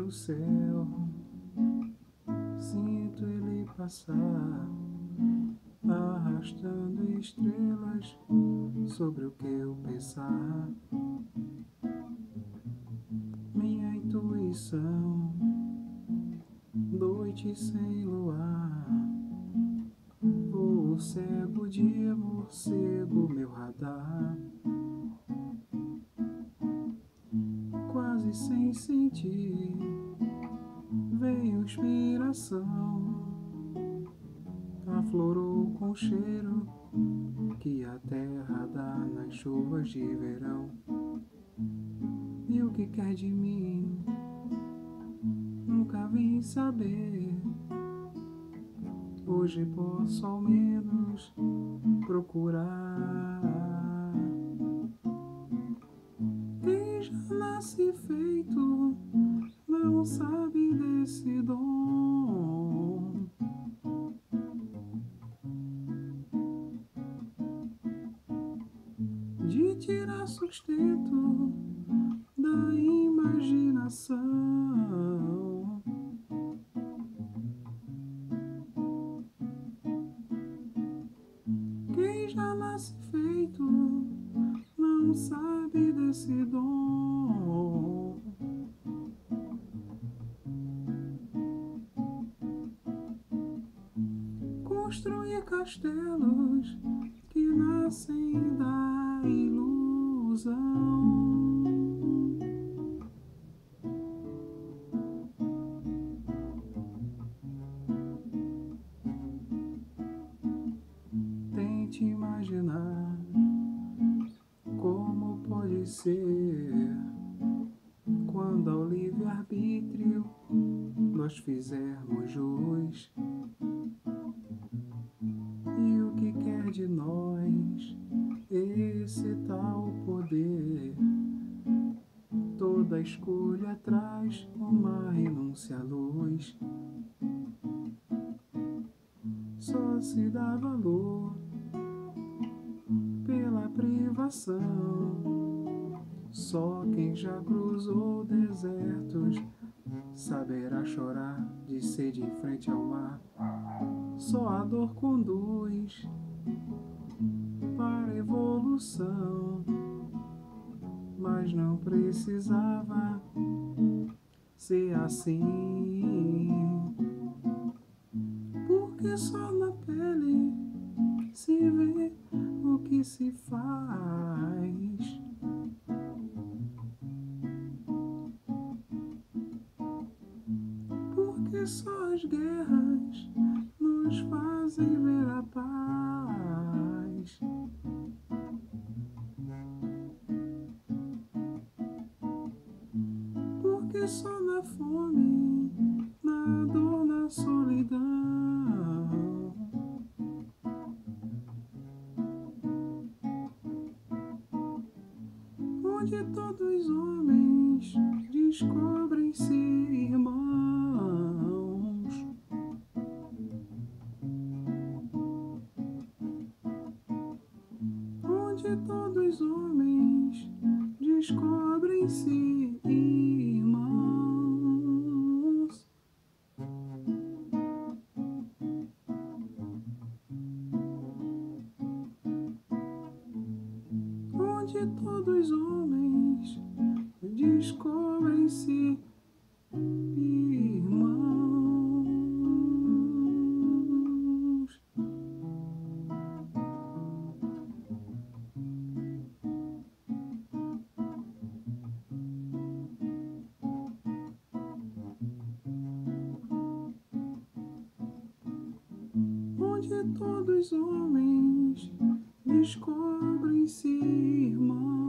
o céu, sinto ele passar, arrastando estrelas sobre o que eu pensar. Minha intuição, noite sem luar, voo cego de morcego, meu radar. Quase sem sentir, veio inspiração, aflorou com cheiro que a terra dá nas chuvas de verão. E o que quer de mim? Nunca vim saber. Hoje posso ao menos procurar. Quem já nasce feito não sabe desse dom. De tirar sustento da imaginação. Quem já nasce feito não sabe desse dom. Construir castelos que nascem da ilusão. Tente imaginar como pode ser quando ao livre-arbítrio nós fizermos jus. E o que quer de nós esse tal poder? Toda escolha traz uma renúncia à luz. Só se dá valor pela privação. Só quem já cruzou desertos saberá chorar de sede em frente ao mar. Só a dor conduz para a evolução, mas não precisava ser assim. Porque só na pele se vê o que se faz. Porque só as guerras nos fazem ver a paz. Porque só na fome, na dor, na solidão, onde todos os homens descobrem-se irmãos. Onde todos os homens descobrem-se irmãos. Onde todos os homens descobrem-se irmãos. Onde todos os homens descobrem-se irmãos.